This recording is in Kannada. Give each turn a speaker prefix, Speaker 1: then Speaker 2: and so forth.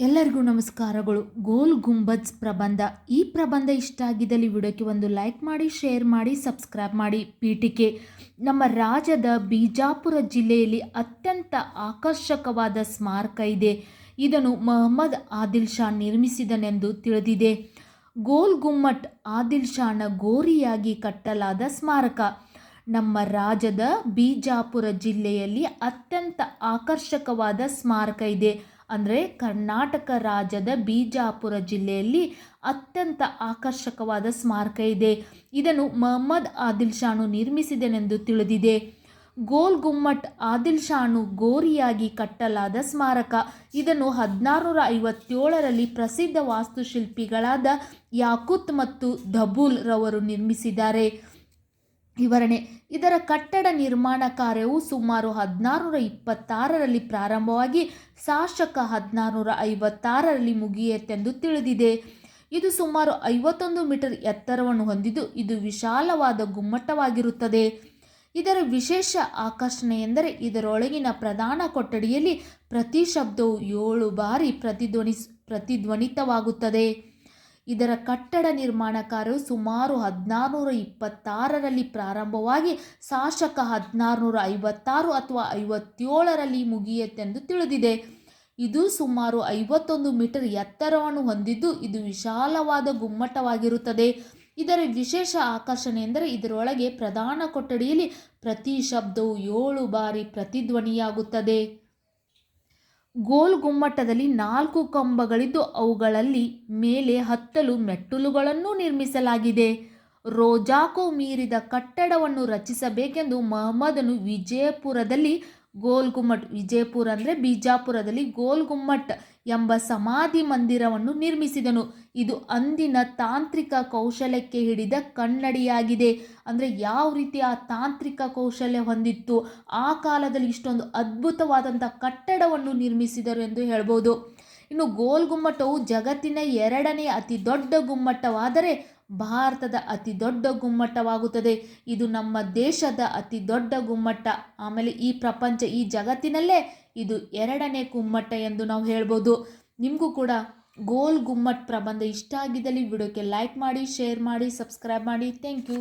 Speaker 1: ಎಲ್ಲರಿಗೂ ನಮಸ್ಕಾರಗಳು. ಗೋಲ್ ಗುಂಬಜ್ ಪ್ರಬಂಧ. ಈ ಪ್ರಬಂಧ ಇಷ್ಟ ಆಗಿದ್ದಲ್ಲಿ ವಿಡಿಯೋಕ್ಕೆ ಒಂದು ಲೈಕ್ ಮಾಡಿ, ಶೇರ್ ಮಾಡಿ, ಸಬ್ಸ್ಕ್ರೈಬ್ ಮಾಡಿ. ಪೀಠಿಕೆ: ನಮ್ಮ ರಾಜ್ಯದ ಬಿಜಾಪುರ ಜಿಲ್ಲೆಯಲ್ಲಿ ಅತ್ಯಂತ ಆಕರ್ಷಕವಾದ ಸ್ಮಾರಕ ಇದೆ. ಇದನ್ನು ಮೊಹಮ್ಮದ್ ಆದಿಲ್ ಶಾ ನಿರ್ಮಿಸಿದನೆಂದು ತಿಳಿದಿದೆ. ಗೋಲ್ ಗುಮ್ಮಟ್ ಆದಿಲ್ ಶಾನ ಗೋರಿಯಾಗಿ ಕಟ್ಟಲಾದ ಸ್ಮಾರಕ. ನಮ್ಮ ರಾಜ್ಯದ ಬಿಜಾಪುರ ಜಿಲ್ಲೆಯಲ್ಲಿ ಅತ್ಯಂತ ಆಕರ್ಷಕವಾದ ಸ್ಮಾರಕ ಇದೆ. ಅಂದರೆ ಕರ್ನಾಟಕ ರಾಜ್ಯದ ಬಿಜಾಪುರ ಜಿಲ್ಲೆಯಲ್ಲಿ ಅತ್ಯಂತ ಆಕರ್ಷಕವಾದ ಸ್ಮಾರಕ ಇದೆ. ಇದನ್ನು ಮೊಹಮ್ಮದ್ ಆದಿಲ್ ಶಾನು ನಿರ್ಮಿಸಿದನೆಂದು ತಿಳಿದಿದೆ. ಗೋಲ್ ಗುಮ್ಮಟ್ ಆದಿಲ್ ಶಾನು ಗೋರಿಯಾಗಿ ಕಟ್ಟಲಾದ ಸ್ಮಾರಕ. ಇದನ್ನು 1657ರಲ್ಲಿ ಪ್ರಸಿದ್ಧ ವಾಸ್ತುಶಿಲ್ಪಿಗಳಾದ ಯಾಕೂತ್ ಮತ್ತು ದಬೂಲ್ ರವರು ನಿರ್ಮಿಸಿದ್ದಾರೆ. ವಿವರಣೆ: ಇದರ ಕಟ್ಟಡ ನಿರ್ಮಾಣ ಕಾರ್ಯವು ಸುಮಾರು 1626ರಲ್ಲಿ ಪ್ರಾರಂಭವಾಗಿ ಶಾಸಕ 1656ರಲ್ಲಿ ಮುಗಿಯಿತೆಂದು ತಿಳಿದಿದೆ. ಇದು ಸುಮಾರು 51 ಮೀಟರ್ ಎತ್ತರವನ್ನು ಹೊಂದಿದ್ದು ಇದು ವಿಶಾಲವಾದ ಗುಮ್ಮಟವಾಗಿರುತ್ತದೆ. ಇದರ ವಿಶೇಷ ಆಕರ್ಷಣೆ ಎಂದರೆ ಇದರೊಳಗಿನ ಪ್ರಧಾನ ಕೊಠಡಿಯಲ್ಲಿ ಪ್ರತಿ ಶಬ್ದವು 7 ಬಾರಿ ಪ್ರತಿಧ್ವನಿತವಾಗುತ್ತದೆ. ಇದರ ಕಟ್ಟಡ ನಿರ್ಮಾಣ ಕಾರ್ಯವು ಸುಮಾರು 1626ರಲ್ಲಿ ಪ್ರಾರಂಭವಾಗಿ ಶಾಸಕ 1656 ಅಥವಾ 57ರಲ್ಲಿ ಮುಗಿಯಿತೆಂದು ತಿಳಿದಿದೆ. ಇದು ಸುಮಾರು 51 ಮೀಟರ್ ಎತ್ತರವನ್ನು ಹೊಂದಿದ್ದು ಇದು ವಿಶಾಲವಾದ ಗುಮ್ಮಟವಾಗಿರುತ್ತದೆ. ಇದರ ವಿಶೇಷ ಆಕರ್ಷಣೆ ಎಂದರೆ ಇದರೊಳಗೆ ಪ್ರಧಾನ ಕೊಠಡಿಯಲ್ಲಿ ಪ್ರತಿ ಶಬ್ದವು 7 ಬಾರಿ ಪ್ರತಿಧ್ವನಿಯಾಗುತ್ತದೆ. ಗೋಲ್ ಗುಮ್ಮಟದಲ್ಲಿ 4 ಕಂಬಗಳಿದ್ದು ಅವುಗಳಲ್ಲಿ ಮೇಲೆ ಹತ್ತಲು ಮೆಟ್ಟಲುಗಳನ್ನು ನಿರ್ಮಿಸಲಾಗಿದೆ. ರೋಜಾಕ್ಕೂ ಮೀರಿದ ಕಟ್ಟಡವನ್ನು ರಚಿಸಬೇಕೆಂದು ಮೊಹಮ್ಮದನು ವಿಜಯಪುರದಲ್ಲಿ ಗೋಲ್ ಗುಮ್ಮಟ್, ವಿಜಯಪುರ ಅಂದರೆ ಬಿಜಾಪುರದಲ್ಲಿ ಗೋಲ್ ಗುಮ್ಮಟ್ ಎಂಬ ಸಮಾಧಿ ಮಂದಿರವನ್ನು ನಿರ್ಮಿಸಿದನು. ಇದು ಅಂದಿನ ತಾಂತ್ರಿಕ ಕೌಶಲ್ಯಕ್ಕೆ ಹಿಡಿದ ಕನ್ನಡಿಯಾಗಿದೆ. ಅಂದರೆ ಯಾವ ರೀತಿ ಆ ತಾಂತ್ರಿಕ ಕೌಶಲ್ಯ ಹೊಂದಿತ್ತು, ಆ ಕಾಲದಲ್ಲಿ ಇಷ್ಟೊಂದು ಅದ್ಭುತವಾದಂಥ ಕಟ್ಟಡವನ್ನು ನಿರ್ಮಿಸಿದರು ಎಂದು ಹೇಳ್ಬೋದು. ಇನ್ನು ಗೋಲ್ ಗುಮ್ಮಟವು ಜಗತ್ತಿನ 2ನೇ ಅತಿ ದೊಡ್ಡ ಗುಮ್ಮಟವಾದರೆ ಭಾರತದ ಅತಿ ದೊಡ್ಡ ಗುಮ್ಮಟವಾಗುತ್ತದೆ. ಇದು ನಮ್ಮ ದೇಶದ ಅತಿ ದೊಡ್ಡ ಗುಮ್ಮಟ. ಆಮೇಲೆ ಈ ಪ್ರಪಂಚ, ಈ ಜಗತ್ತಿನಲ್ಲೇ ಇದು 2ನೇ ಗುಮ್ಮಟ ಎಂದು ನಾವು ಹೇಳ್ಬೋದು. ನಿಮಗೂ ಕೂಡ ಗೋಲ್ ಗುಮ್ಮಟ್ ಪ್ರಬಂಧ ಇಷ್ಟ ಆಗಿದ್ದಲ್ಲಿ ವಿಡಿಯೋಕ್ಕೆ ಲೈಕ್ ಮಾಡಿ, ಶೇರ್ ಮಾಡಿ, ಸಬ್ಸ್ಕ್ರೈಬ್ ಮಾಡಿ. Thank you.